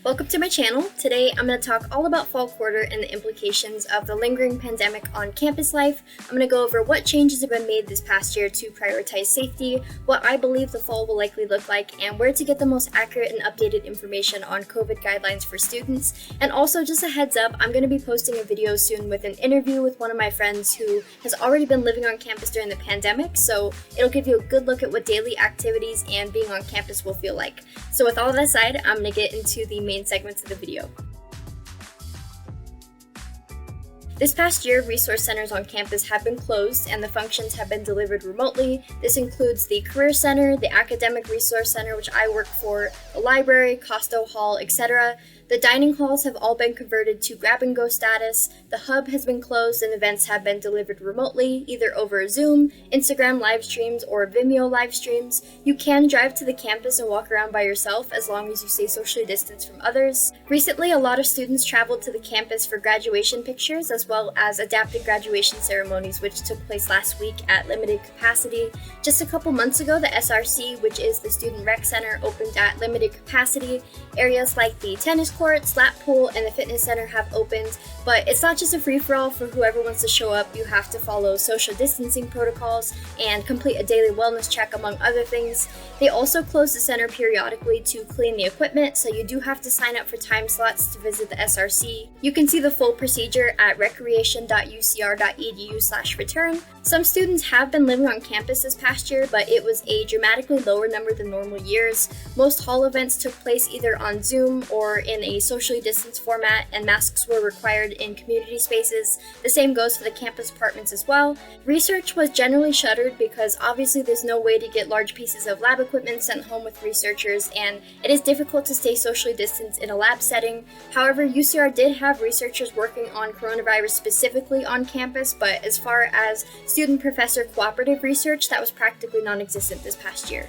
Welcome to my channel. Today I'm going to talk all about fall quarter and the implications of the lingering pandemic on campus life. I'm going to go over what changes have been made this past year to prioritize safety, what I believe the fall will likely look like, and where to get the most accurate and updated information on COVID guidelines for students. And also, just a heads up, I'm going to be posting a video soon with an interview with one of my friends who has already been living on campus during the pandemic, so it'll give you a good look at what daily activities and being on campus will feel like. So with all that aside, I'm going to get into the main segments of the video. This past year, resource centers on campus have been closed and the functions have been delivered remotely. This includes the Career Center, the Academic Resource Center, which I work for, the library, Costo Hall, etc. The dining halls have all been converted to grab-and-go status, the hub has been closed, and events have been delivered remotely, either over Zoom, Instagram live streams, or Vimeo live streams. You can drive to the campus and walk around by yourself as long as you stay socially distanced from others. Recently, a lot of students traveled to the campus for graduation pictures as well as adapted graduation ceremonies, which took place last week at limited capacity. Just a couple months ago, the SRC, which is the Student Rec Center, opened at limited capacity. Areas like the tennis court, lap pool, and the fitness center have opened, but it's not just a free-for-all for whoever wants to show up. You have to follow social distancing protocols and complete a daily wellness check, among other things. They also close the center periodically to clean the equipment, so you do have to sign up for time slots to visit the SRC. You can see the full procedure at recreation.ucr.edu/return. Some students have been living on campus this past year, but it was a dramatically lower number than normal years. Most hall events took place either on Zoom or in a socially distanced format, and masks were required in community spaces. The same goes for the campus apartments as well. Research was generally shuttered because obviously there's no way to get large pieces of lab equipment sent home with researchers, and it is difficult to stay socially distanced in a lab setting. However, UCR did have researchers working on coronavirus specifically on campus, but as far as student-professor cooperative research, that was practically non-existent this past year.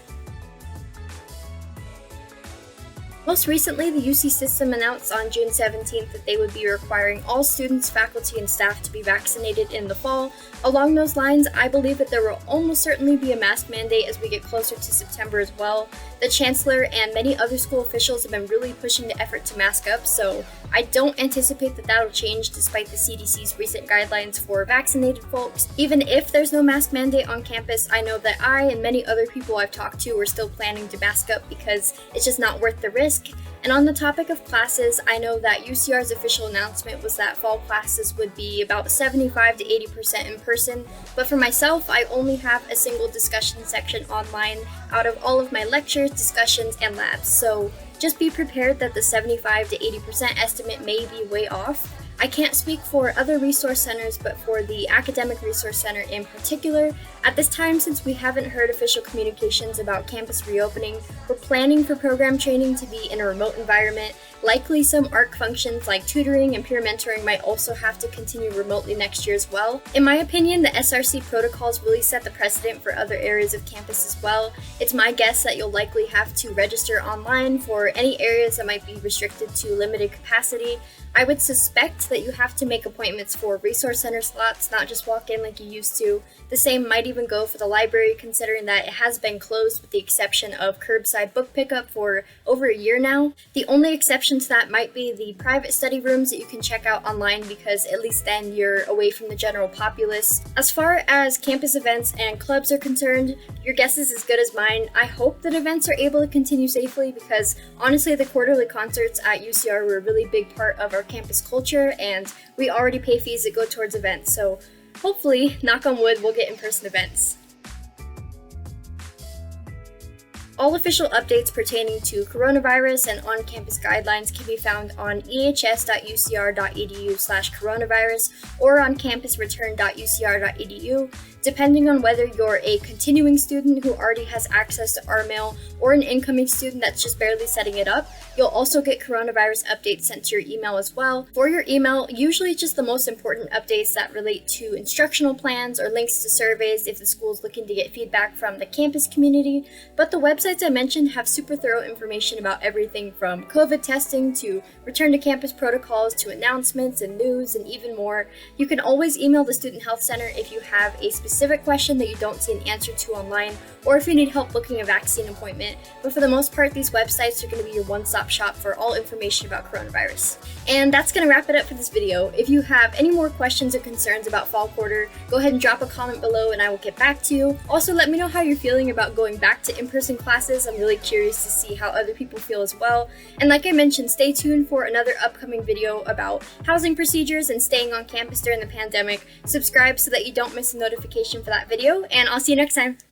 Most recently, the UC system announced on June 17th that they would be requiring all students, faculty, and staff to be vaccinated in the fall. Along those lines, I believe that there will almost certainly be a mask mandate as we get closer to September as well. The Chancellor and many other school officials have been really pushing the effort to mask up, so I don't anticipate that that'll change despite the CDC's recent guidelines for vaccinated folks. Even if there's no mask mandate on campus, I know that I and many other people I've talked to are still planning to mask up because it's just not worth the risk. And on the topic of classes, I know that UCR's official announcement was that fall classes would be about 75 to 80% in person, but for myself, I only have a single discussion section online out of all of my lectures, discussions, and labs, so just be prepared that the 75 to 80% estimate may be way off. I can't speak for other resource centers, but for the Academic Resource Center in particular, at this time, since we haven't heard official communications about campus reopening, we're planning for program training to be in a remote environment. Likely some ARC functions like tutoring and peer mentoring might also have to continue remotely next year as well. In my opinion, the SRC protocols really set the precedent for other areas of campus as well. It's my guess that you'll likely have to register online for any areas that might be restricted to limited capacity. I would suspect that you have to make appointments for resource center slots, not just walk in like you used to. The same might even go for the library, considering that it has been closed with the exception of curbside book pickup for over a year now. The only exception to that might be the private study rooms that you can check out online, because at least then you're away from the general populace. As far as campus events and clubs are concerned, your guess is as good as mine. I hope that events are able to continue safely because honestly the quarterly concerts at UCR were a really big part of our campus culture, and we already pay fees that go towards events, so hopefully, knock on wood, we'll get in-person events. All official updates pertaining to coronavirus and on-campus guidelines can be found on ehs.ucr.edu/coronavirus or on campusreturn.ucr.edu. Depending on whether you're a continuing student who already has access to our mail or an incoming student that's just barely setting it up, you'll also get coronavirus updates sent to your email as well. For your email, usually it's just the most important updates that relate to instructional plans or links to surveys if the school's looking to get feedback from the campus community, but the website websites I mentioned have super thorough information about everything from COVID testing to return to campus protocols to announcements and news and even more. You can always email the Student Health Center if you have a specific question that you don't see an answer to online, or if you need help booking a vaccine appointment. But for the most part, these websites are going to be your one-stop shop for all information about coronavirus. And that's going to wrap it up for this video. If you have any more questions or concerns about fall quarter, go ahead and drop a comment below and I will get back to you. Also, let me know how you're feeling about going back to in-person classes. I'm really curious to see how other people feel as well. And like I mentioned, stay tuned for another upcoming video about housing procedures and staying on campus during the pandemic. Subscribe so that you don't miss a notification for that video, and I'll see you next time.